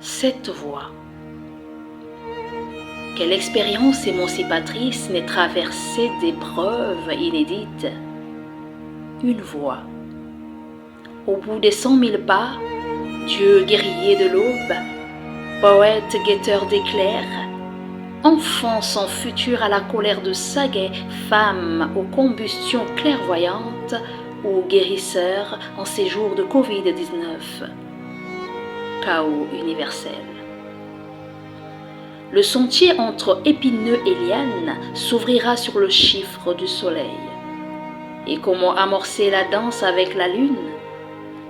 cette voie. Quelle expérience émancipatrice n'est traversée d'épreuves inédites. Une voie. Au bout des 100 000 pas, Dieu guerrier de l'aube, poète guetteur d'éclairs, enfant sans futur à la colère de Saguet, femme aux combustions clairvoyantes ou guérisseur en séjour de Covid-19. Chaos universel. Le sentier entre épineux et lianes s'ouvrira sur le chiffre du soleil. Et comment amorcer la danse avec la lune?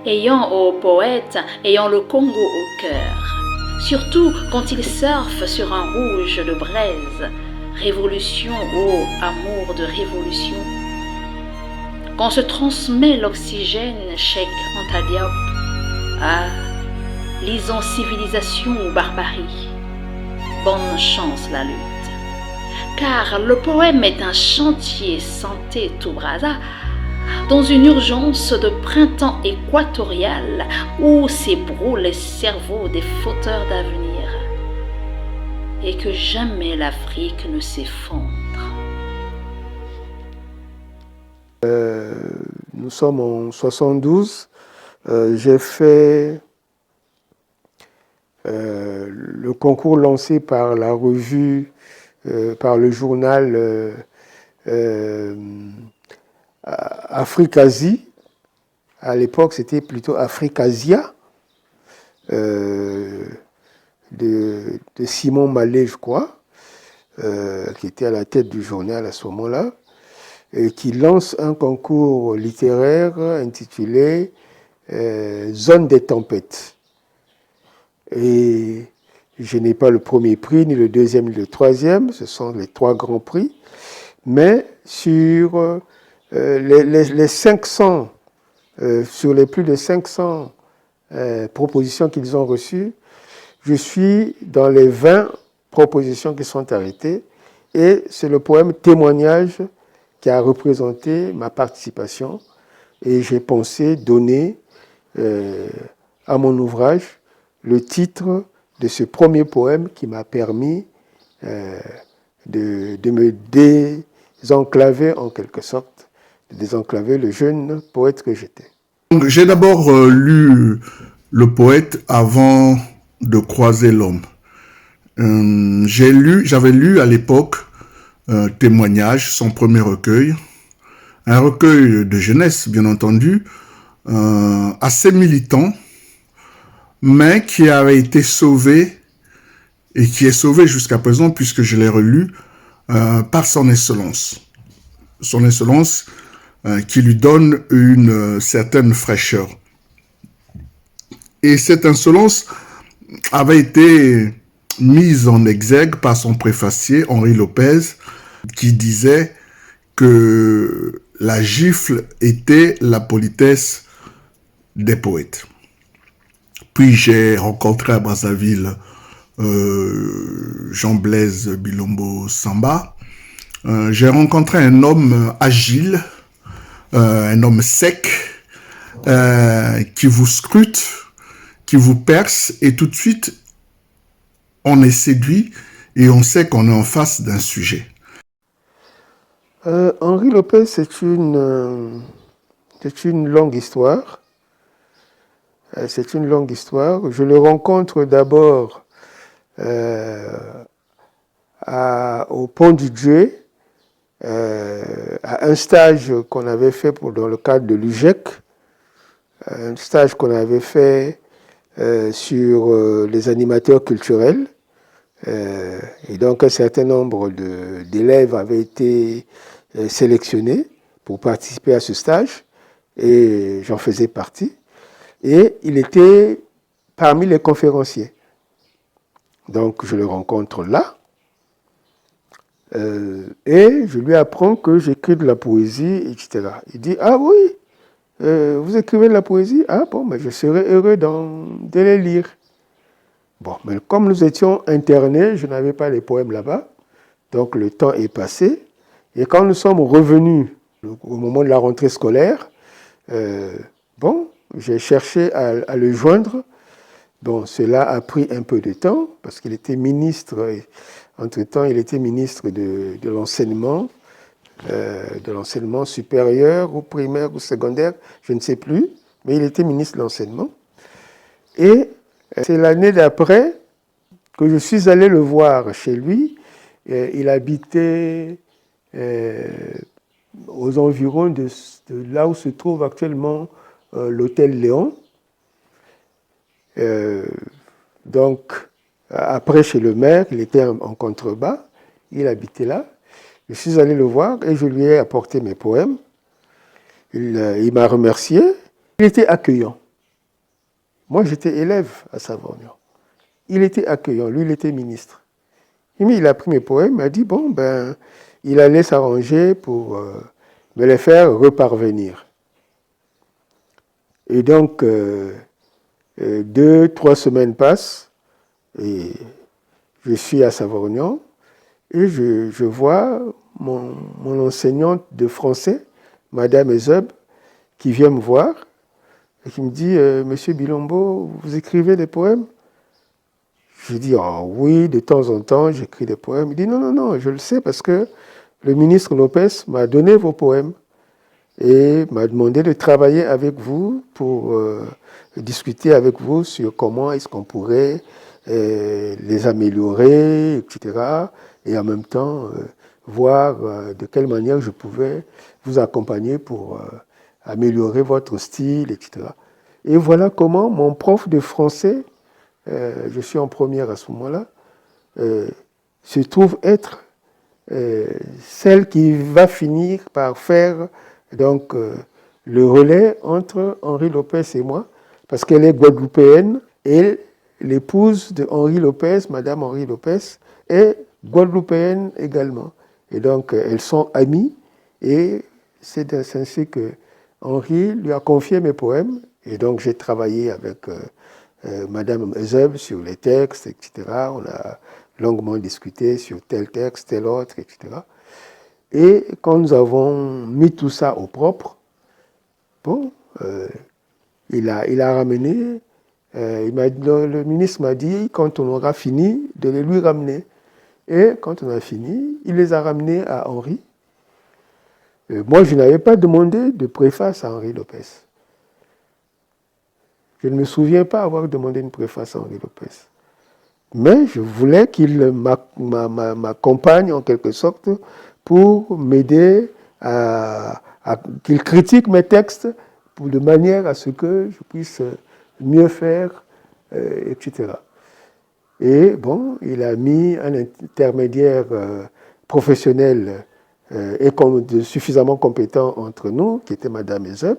Ayant au poète, ayant le Congo au cœur. Surtout quand il surfe sur un rouge de braise. Révolution, ô amour de révolution. Quand se transmet l'oxygène, Cheikh Anta Diop. Ah, lisons civilisation ou barbarie. Bonne chance la lutte. Car le poème est un chantier santé tout brasa, dans une urgence de printemps équatorial où s'ébroulent les cerveaux des fauteurs d'avenir. Et que jamais l'Afrique ne s'effondre. Nous sommes en 72. J'ai fait le concours lancé par la revue, par le journal Africasie. À l'époque, c'était plutôt Africasia, de Simon Mallet, je crois, qui était à la tête du journal à ce moment-là, et qui lance un concours littéraire intitulé Zone des tempêtes. Et je n'ai pas le premier prix, ni le deuxième, ni le troisième, ce sont les 3 grands prix, mais sur les 500, sur les plus de 500 propositions qu'ils ont reçues, je suis dans les 20 propositions qui sont arrêtées, et c'est le poème Témoignage qui a représenté ma participation, et j'ai pensé donner à mon ouvrage le titre de ce premier poème qui m'a permis de me désenclaver en quelque sorte, de désenclaver le jeune poète que j'étais. J'ai d'abord lu le poète avant de croiser l'homme. J'avais lu à l'époque Témoignage, son premier recueil, un recueil de jeunesse bien entendu, assez militant, mais qui avait été sauvé et qui est sauvé jusqu'à présent puisque je l'ai relu par son insolence. Son insolence qui lui donne une certaine fraîcheur. Et cette insolence avait été mise en exergue par son préfacier, Henri Lopez, qui disait que la gifle était la politesse des poètes. Puis j'ai rencontré à Brazzaville Jean-Blaise Bilombo Samba. J'ai rencontré un homme agile, un homme sec, qui vous scrute, qui vous perce, et tout de suite, on est séduit et on sait qu'on est en face d'un sujet. Henri Lopez, c'est une longue histoire. C'est une longue histoire. Je le rencontre d'abord au Pont du Dieu, à un stage qu'on avait fait dans le cadre de l'UGEC, un stage qu'on avait fait sur les animateurs culturels. Et donc un certain nombre d'élèves avaient été sélectionnés pour participer à ce stage, et j'en faisais partie. Et il était parmi les conférenciers. Donc je le rencontre là, et je lui apprends que j'écris de la poésie, etc. Il dit « Ah oui, vous écrivez de la poésie? Ah bon, mais je serais heureux de les lire. » Bon, mais comme nous étions internés, je n'avais pas les poèmes là-bas, donc le temps est passé, et quand nous sommes revenus au moment de la rentrée scolaire, j'ai cherché à le joindre, Bon, cela a pris un peu de temps parce qu'il était ministre, entre-temps, il était ministre de l'enseignement supérieur ou primaire ou secondaire, je ne sais plus, mais il était ministre de l'enseignement. Et c'est l'année d'après que je suis allé le voir chez lui. Il habitait aux environs de là où se trouve actuellement l'hôtel Léon. Donc, après, chez le maire, il était en contrebas, il habitait là. Je suis allé le voir et je lui ai apporté mes poèmes. Il m'a remercié. Il était accueillant. Moi, j'étais élève à Savorgnan. Il était accueillant, lui, il était ministre. Il a pris mes poèmes, il m'a dit, bon, ben, il allait s'arranger pour me les faire reparvenir. Et donc, 2-3 semaines passent, et je suis à Savorgnan, et je vois mon enseignante de français, Madame Euseb, qui vient me voir, et qui me dit, Monsieur Bilombo, vous écrivez des poèmes? Je dis, oh, oui, de temps en temps, j'écris des poèmes. Il dit, non, non, non, je le sais parce que le ministre Lopez m'a donné vos poèmes et m'a demandé de travailler avec vous pour discuter avec vous sur comment est-ce qu'on pourrait les améliorer, etc. Et en même temps, voir de quelle manière je pouvais vous accompagner pour améliorer votre style, etc. Et voilà comment mon prof de français, je suis en première à ce moment-là, se trouve être celle qui va finir par faire donc le relais entre Henri Lopez et moi, parce qu'elle est guadeloupéenne et l'épouse de Henri Lopez, Madame Henri Lopez, est guadeloupéenne également. Et donc elles sont amies et c'est ainsi que Henri lui a confié mes poèmes et donc j'ai travaillé avec Madame Euseb sur les textes, etc. On a longuement discuté sur tel texte, tel autre, etc. Et quand nous avons mis tout ça au propre, bon, il a ramené, le ministre m'a dit, quand on aura fini, de les lui ramener. Et quand on a fini, il les a ramenés à Henri. Moi, je n'avais pas demandé de préface à Henri Lopez. Je ne me souviens pas avoir demandé une préface à Henri Lopez. Mais je voulais qu'il m'accompagne en quelque sorte pour m'aider qu'il critique mes textes de manière à ce que je puisse mieux faire, etc. Et bon, il a mis un intermédiaire professionnel et suffisamment compétent entre nous, qui était Madame Euseb,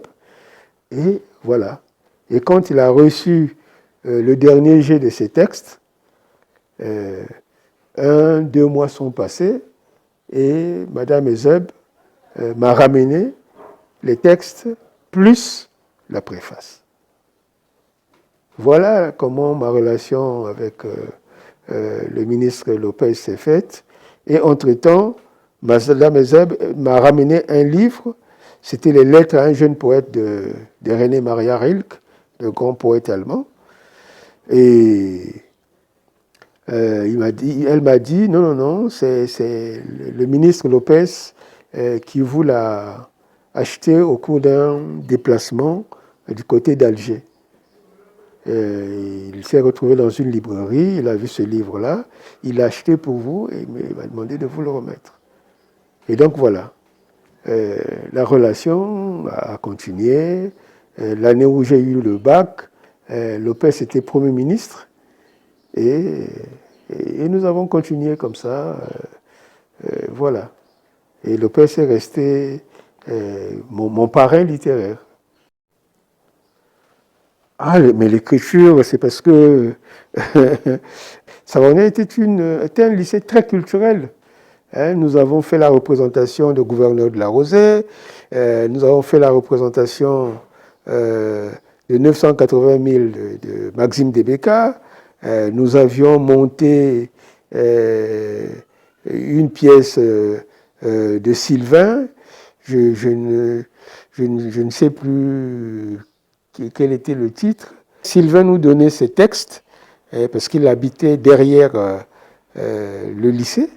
et voilà. Et quand il a reçu le dernier jet de ses textes, 1-2 mois sont passés et Madame Euseb m'a ramené les textes plus la préface. Voilà comment ma relation avec le ministre Lopez s'est faite. Et entre-temps, Madame Euseb m'a ramené un livre, c'était les lettres à un jeune poète de René Maria Rilke, le grand poète allemand. Et elle m'a dit, non, non, non, c'est le ministre Lopez qui vous l'a acheté au cours d'un déplacement du côté d'Alger. Il s'est retrouvé dans une librairie, il a vu ce livre-là, il l'a acheté pour vous et il m'a demandé de vous le remettre. Et donc voilà, la relation a continué. L'année où j'ai eu le bac, Lopez était Premier ministre et nous avons continué comme ça. Voilà. Et Lopez est resté mon parrain littéraire. Ah, mais l'écriture, c'est parce que Savorgnan était un lycée très culturel. Nous avons fait la représentation de gouverneur de la Rosée, nous avons fait la représentation de 980 000 de Maxime Debeka, nous avions monté une pièce de Sylvain, je ne sais plus quel était le titre, Sylvain nous donnait ses textes, parce qu'il habitait derrière le lycée.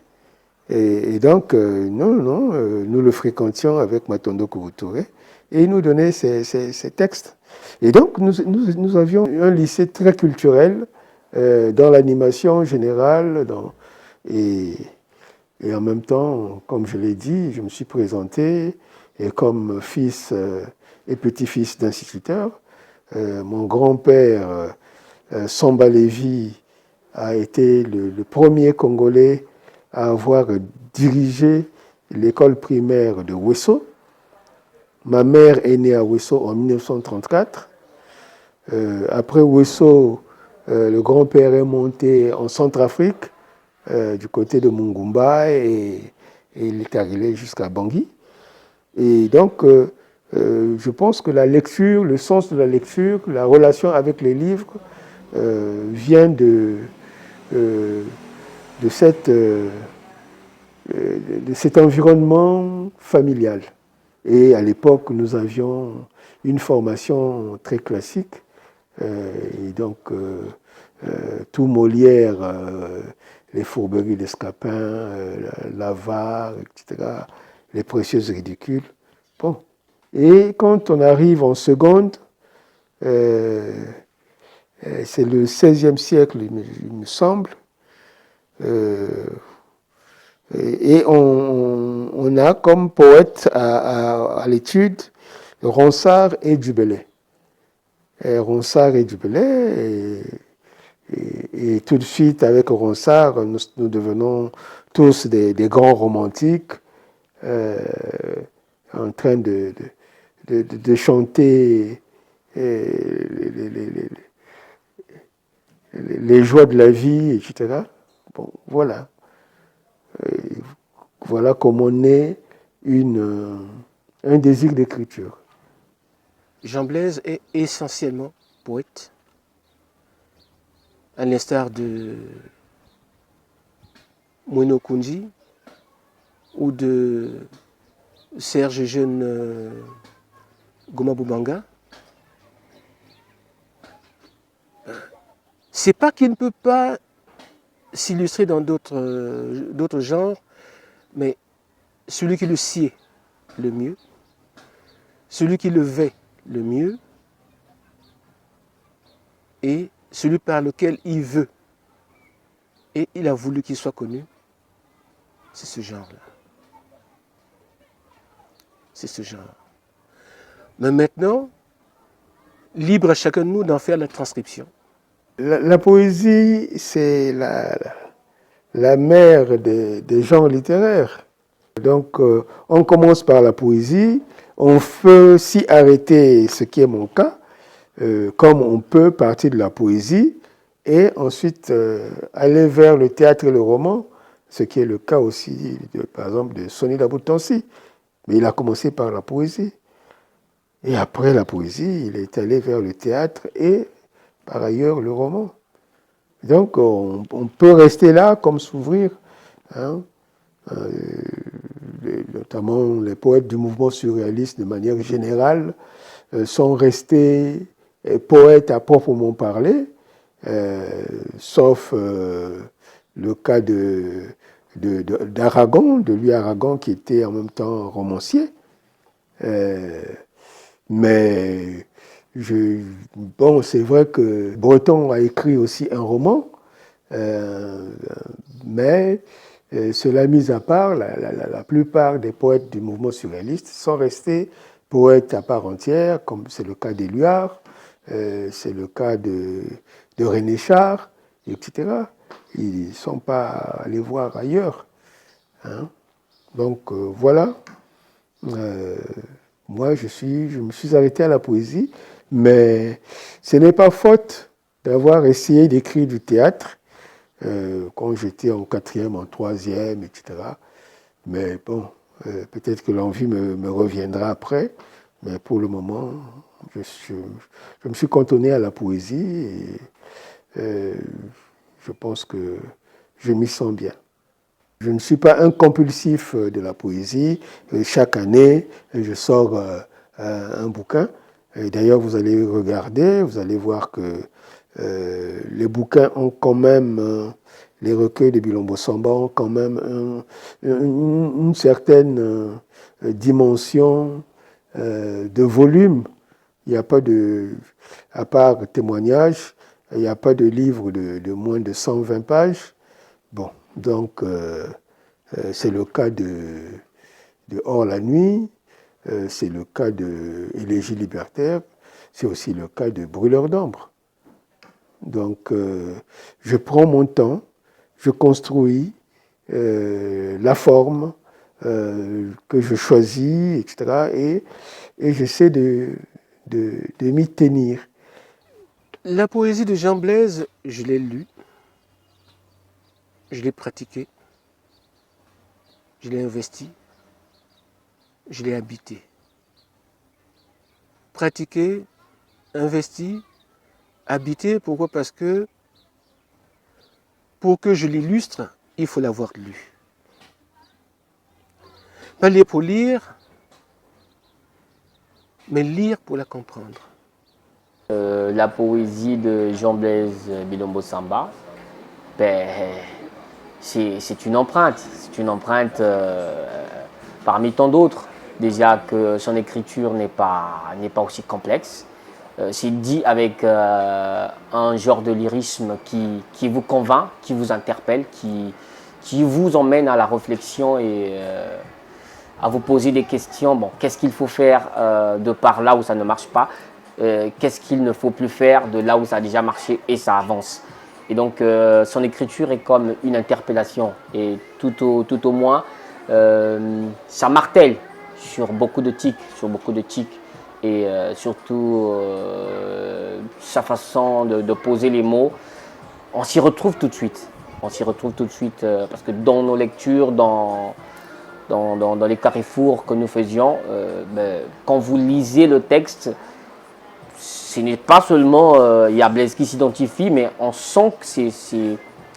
Et donc, nous le fréquentions avec Matondo Koutouré, et il nous donnait ses textes. Et donc, nous avions un lycée très culturel, dans l'animation générale, et en même temps, comme je l'ai dit, je me suis présenté et comme fils et petit-fils d'instituteur. Mon grand-père, Samba Lévy, a été le premier Congolais à avoir dirigé l'école primaire de Wesso. Ma mère est née à Wesso en 1934. Après Wesso, le grand-père est monté en Centrafrique, du côté de Mungumba, et il est arrivé jusqu'à Bangui. Et donc, je pense que la lecture, le sens de la lecture, la relation avec les livres vient de cet environnement familial. Et à l'époque, nous avions une formation très classique. Et donc, tout Molière, les Fourberies d'Escapin, l'Avare, etc., les Précieuses ridicules. Bon. Et quand on arrive en seconde, c'est le XVIe siècle, il me semble, et on a comme poète à l'étude Ronsard et Dubélé. Ronsard et Dubélé, et tout de suite avec Ronsard, nous devenons tous des grands romantiques, en train de chanter les joies de la vie, etc. Bon, voilà. Voilà comment naît un désir d'écriture. Jean Blaise est essentiellement poète, à l'instar de Mweno Kounji ou de Serge Jeune Goma Boubanga. C'est pas qu'il ne peut pas s'illustrer dans d'autres genres, mais celui qui le sied le mieux, celui qui le vêt le mieux, et celui par lequel il veut et il a voulu qu'il soit connu, c'est ce genre-là. C'est ce genre. Mais maintenant, libre à chacun de nous d'en faire la transcription. La poésie, c'est la mère des genres littéraires. Donc, on commence par la poésie, on peut s'y arrêter, ce qui est mon cas, comme on peut partir de la poésie et ensuite aller vers le théâtre et le roman, ce qui est le cas aussi, par exemple, de Sonny Laboutansi. Mais il a commencé par la poésie. Et après la poésie, il est allé vers le théâtre et, par ailleurs, le roman. Donc, on peut rester là comme s'ouvrir. Hein. Notamment les poètes du mouvement surréaliste, de manière générale, sont restés poètes à proprement parler, sauf le cas d'Aragon, de Louis Aragon, qui était en même temps romancier. Mais c'est vrai que Breton a écrit aussi un roman, mais cela mis à part, la plupart des poètes du mouvement surréaliste sont restés poètes à part entière, comme c'est le cas d'Éluard, c'est le cas de René Char, etc. Ils ne sont pas allés voir ailleurs. Hein. Donc voilà. Moi, je me suis arrêté à la poésie, mais ce n'est pas faute d'avoir essayé d'écrire du théâtre quand j'étais en 4e, en 3e, etc. Mais bon, peut-être que l'envie me reviendra après, mais pour le moment, je me suis cantonné à la poésie et je pense que je m'y sens bien. Je ne suis pas un compulsif de la poésie. Chaque année, je sors un bouquin. Et d'ailleurs, vous allez regarder, vous allez voir que les bouquins ont quand même, les recueils de Bilombo Samba ont quand même une certaine dimension de volume. Il n'y a pas de, à part témoignages, il n'y a pas de livre de moins de 120 pages. Bon, donc c'est le cas de Hors la nuit, c'est le cas de Élégie libertaire, c'est aussi le cas de Brûleur d'ombre. Donc je prends mon temps, je construis la forme que je choisis, etc. Et j'essaie de m'y tenir. La poésie de Jean Blaise, je l'ai lue, je l'ai pratiquée, je l'ai investie, je l'ai habitée. Pratiquée, investie, habitée, pourquoi? Parce que pour que je l'illustre, il faut l'avoir lu. Pas lire pour lire, mais lire pour la comprendre. La poésie de Jean Blaise Bilombo Samba, c'est une empreinte. C'est une empreinte parmi tant d'autres. Déjà que son écriture n'est pas aussi complexe. C'est dit avec un genre de lyrisme qui vous convainc, qui vous interpelle, qui vous emmène à la réflexion et à vous poser des questions. Bon, qu'est-ce qu'il faut faire de par là où ça ne marche pas? Qu'est-ce qu'il ne faut plus faire de là où ça a déjà marché et ça avance. Et donc son écriture est comme une interpellation et tout au moins ça martèle sur beaucoup de tics, et surtout sa façon de poser les mots. On s'y retrouve tout de suite. Parce que dans nos lectures, dans les carrefours que nous faisions, quand vous lisez le texte, ce n'est pas seulement il y a Blaise qui s'identifie, mais on sent que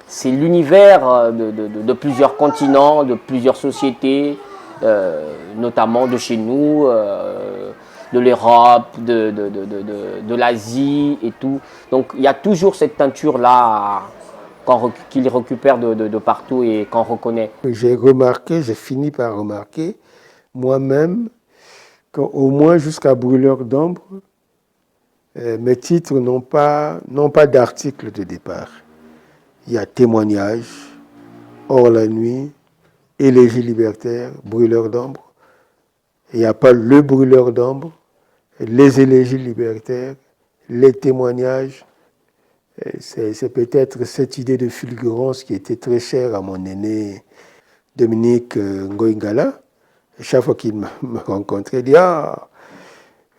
c'est l'univers de plusieurs continents, de plusieurs sociétés, notamment de chez nous, de l'Europe, de l'Asie et tout. Donc il y a toujours cette teinture-là qu'il récupère de partout et qu'on reconnaît. J'ai fini par remarquer moi-même qu'au moins jusqu'à Brûleur d'ombre, mes titres n'ont pas d'article de départ. Il y a témoignage, Hors la nuit, Élégie libertaire, Brûleur d'ombre. Il n'y a pas le Brûleur d'ombre, les élégies libertaires, les témoignages. C'est peut-être cette idée de fulgurance qui était très chère à mon aîné Dominique Ngoïngala. Chaque fois qu'il me rencontrait, il dit « Ah,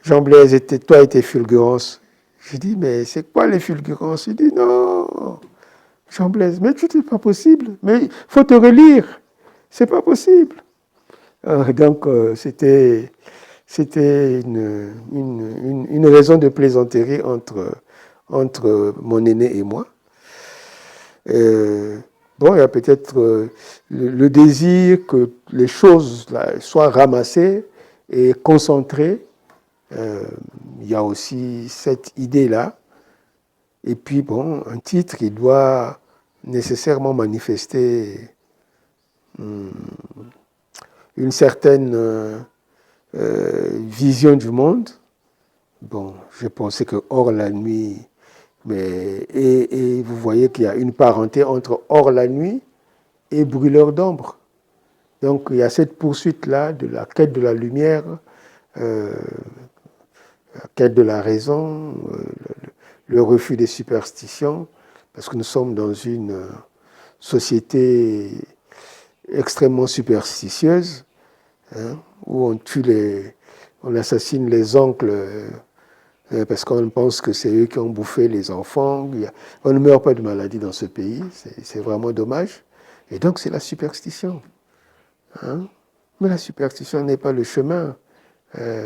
Jean Blaise, toi et tes fulgurances. » Je dis « Mais c'est quoi les fulgurances ?» Il dit « Non, Jean Blaise, mais tout n'est pas possible. Mais il faut te relire. C'est pas possible. » Donc, c'était une raison de plaisanterie entre mon aîné et moi. Bon, il y a peut-être le désir que les choses là, soient ramassées et concentrées. Il y a aussi cette idée-là. Et puis, bon, un titre qui doit nécessairement manifester une certaine vision du monde. Bon, je pensais que Hors la nuit, et vous voyez qu'il y a une parenté entre Hors la nuit et Brûleur d'ombre. Donc il y a cette poursuite-là de la quête de la lumière, la quête de la raison, le refus des superstitions, parce que nous sommes dans une société extrêmement superstitieuse, hein, où on assassine les oncles parce qu'on pense que c'est eux qui ont bouffé les enfants. On ne meurt pas de maladie dans ce pays, c'est vraiment dommage. Et donc c'est la superstition. Hein? Mais la superstition n'est pas le chemin.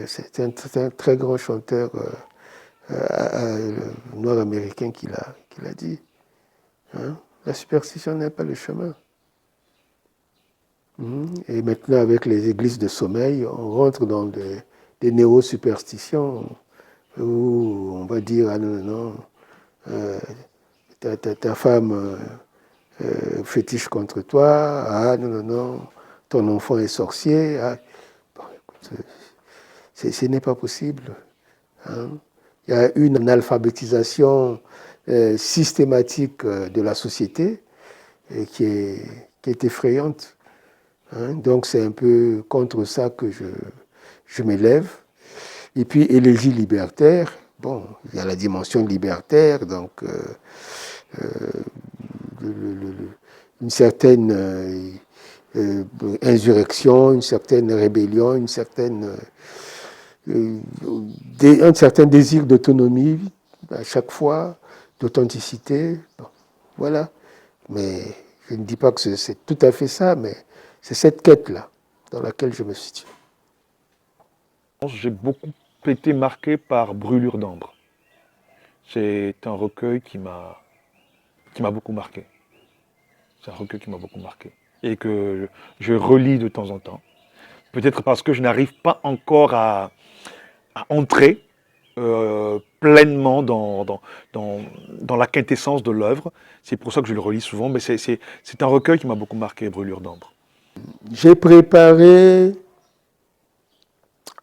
C'est un très grand chanteur nord-américain qui l'a dit. Hein? La superstition n'est pas le chemin. Et maintenant, avec les églises de sommeil, on rentre dans des néo-superstitions où on va dire, ah non, non, ta femme fétiche contre toi, ah non, non, non, ton enfant est sorcier. Ah, bon, écoute, ce n'est pas possible. Hein. Il y a une alphabétisation systématique de la société qui est effrayante. Hein. Donc c'est un peu contre ça que je m'élève. Et puis élégie libertaire, bon, il y a la dimension libertaire, donc une certaine insurrection, une certaine rébellion, un certain désir d'autonomie à chaque fois, d'authenticité. Bon, voilà. Mais je ne dis pas que c'est tout à fait ça, mais c'est cette quête-là dans laquelle je me situe. J'ai beaucoup été marqué par Brûlure d'ambre. C'est un recueil qui m'a beaucoup marqué. C'est un recueil qui m'a beaucoup marqué. Et que je relis de temps en temps. Peut-être parce que je n'arrive pas encore à entrer pleinement dans la quintessence de l'œuvre. C'est pour ça que je le relis souvent. Mais c'est un recueil qui m'a beaucoup marqué, Brûlure d'ambre. J'ai préparé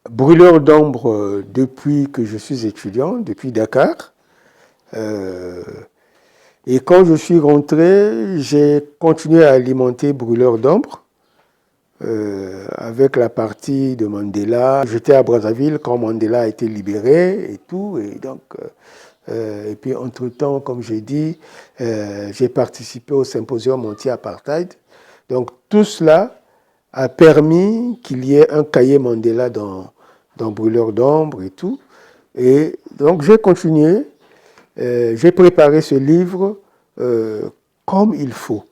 Brûleur d'ambre depuis que je suis étudiant, depuis Dakar. Et quand je suis rentré, j'ai continué à alimenter Brûleur d'ambre avec la partie de Mandela. J'étais à Brazzaville quand Mandela a été libéré et tout. Et donc, et puis entre-temps, comme j'ai dit, j'ai participé au symposium anti-apartheid. Donc tout cela a permis qu'il y ait un cahier Mandela dans Brûleur d'ambre et tout. Et donc j'ai continué. J'ai préparé ce livre comme il faut.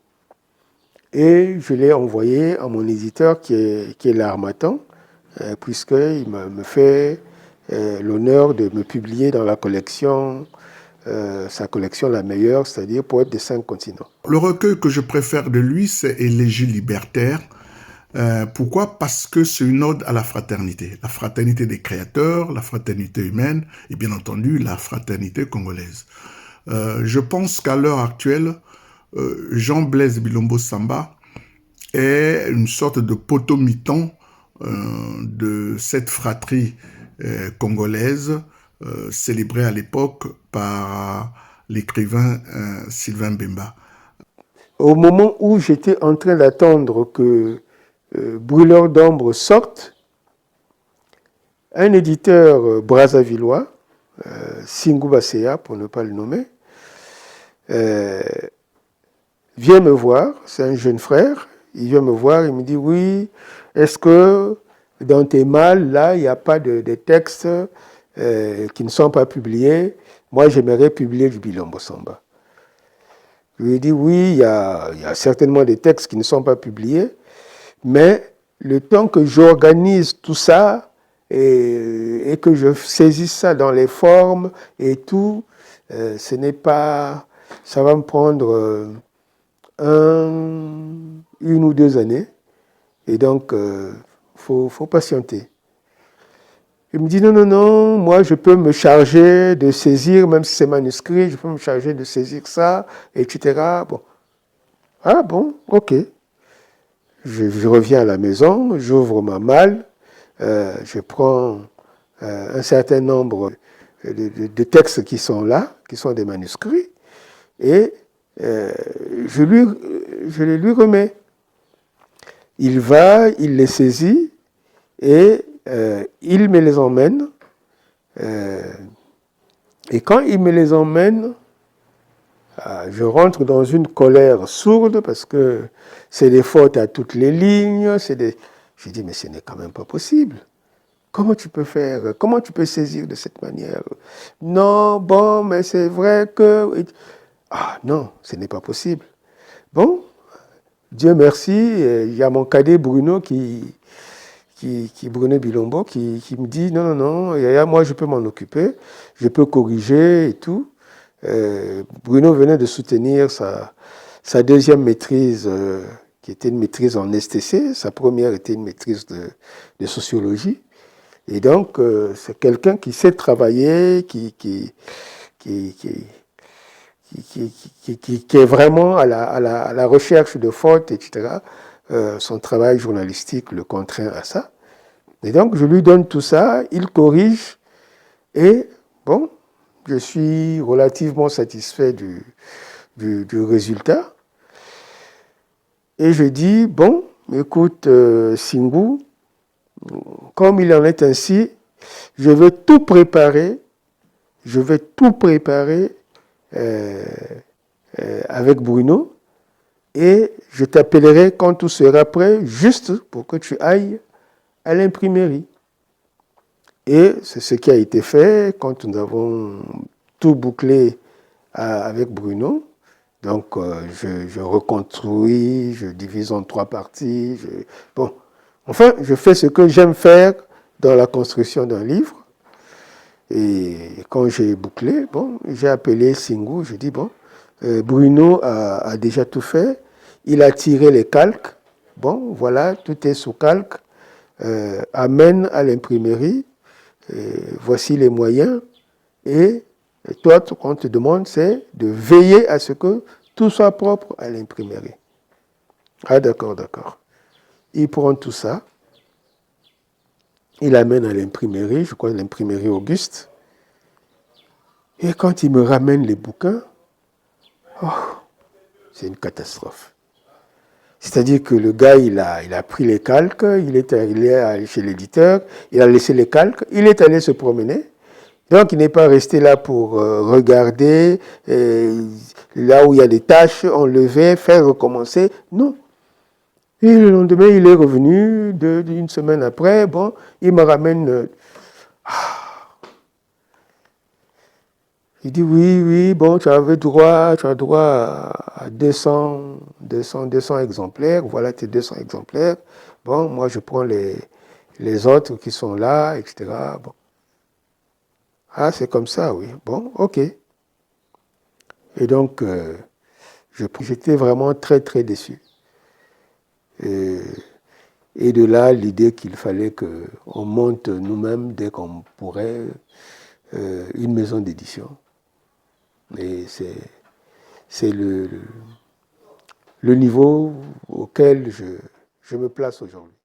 Et je l'ai envoyé à mon éditeur qui est l'Harmattan, puisqu'il me fait l'honneur de me publier dans la collection, sa collection la meilleure, c'est-à-dire Poète des 5 continents. Le recueil que je préfère de lui, c'est Élégie libertaire. Pourquoi? Parce que c'est une ode à la fraternité des créateurs, la fraternité humaine et bien entendu la fraternité congolaise. Je pense qu'à l'heure actuelle, Jean-Blaise Bilombo Samba est une sorte de potomiton de cette fratrie congolaise célébrée à l'époque par l'écrivain Sylvain Bemba. Au moment où j'étais en train d'attendre que Brûleur d'ambre sorte, un éditeur brazzavillois, Singou Basseya pour ne pas le nommer, vient me voir, c'est un jeune frère, il vient me voir, il me dit, oui, est-ce que dans tes malles, là, il n'y a pas de textes qui ne sont pas publiés? Moi, j'aimerais publier du Bilombo Samba. Je lui ai dit, oui, il y a certainement des textes qui ne sont pas publiés, mais le temps que j'organise tout ça et que je saisisse ça dans les formes et tout, ce n'est pas... Ça va me prendre 1 ou 2 années. Et donc, faut patienter. Il me dit, non, non, non, moi je peux me charger de saisir, même si c'est manuscrit, je peux me charger de saisir ça, etc. Bon. Ah bon, ok. Je reviens à la maison, j'ouvre ma malle, je prends un certain nombre de textes qui sont là, qui sont des manuscrits, et je les lui remets. Il va, il les saisit, et il me les emmène. Et quand il me les emmène, je rentre dans une colère sourde parce que c'est des fautes à toutes les lignes. Je dis, mais ce n'est quand même pas possible. Comment tu peux faire? Comment tu peux saisir de cette manière? Non, bon, mais c'est vrai que... Ah non, ce n'est pas possible. Bon, Dieu merci, il y a mon cadet Bruno Bruno Bilombo qui me dit, non, non, non, Yaya, moi je peux m'en occuper, je peux corriger et tout. Bruno venait de soutenir sa deuxième maîtrise, qui était une maîtrise en STC. Sa première était une maîtrise de sociologie. Et donc, c'est quelqu'un qui sait travailler, qui est vraiment à la recherche de fautes, etc. Son travail journalistique le contraint à ça. Et donc, je lui donne tout ça, il corrige, et bon, je suis relativement satisfait du résultat. Et je dis, bon, écoute, Singou, comme il en est ainsi, je vais tout préparer avec Bruno, et je t'appellerai quand tout sera prêt, juste pour que tu ailles à l'imprimerie. Et c'est ce qui a été fait quand nous avons tout bouclé avec Bruno. Donc, je reconstruis, je divise en 3 parties. Bon, enfin, je fais ce que j'aime faire dans la construction d'un livre. Et quand j'ai bouclé, bon, j'ai appelé Singou, je dis, bon, Bruno a déjà tout fait. Il a tiré les calques. Bon, voilà, tout est sous calque. Amène à l'imprimerie. Voici les moyens. Et toi, ce qu'on te demande, c'est de veiller à ce que tout soit propre à l'imprimerie. Ah, d'accord, d'accord. Il prend tout ça. Il amène à l'imprimerie, je crois l'imprimerie Auguste. Et quand il me ramène les bouquins, oh, c'est une catastrophe. C'est-à-dire que le gars, il a pris les calques, il est allé chez l'éditeur, il a laissé les calques, il est allé se promener. Donc, il n'est pas resté là pour regarder, là où il y a des tâches, enlever, faire recommencer. Non. Et le lendemain, il est revenu, une semaine après, bon, il me ramène... Il dit, oui, bon, tu as droit à 200 exemplaires, voilà tes 200 exemplaires. Bon, moi, je prends les autres qui sont là, etc. Bon. Ah, c'est comme ça, oui. Bon, ok. Et donc, j'étais vraiment très, très déçu. Et de là, l'idée qu'il fallait qu'on monte nous-mêmes, dès qu'on pourrait, une maison d'édition. Et c'est le niveau auquel je me place aujourd'hui.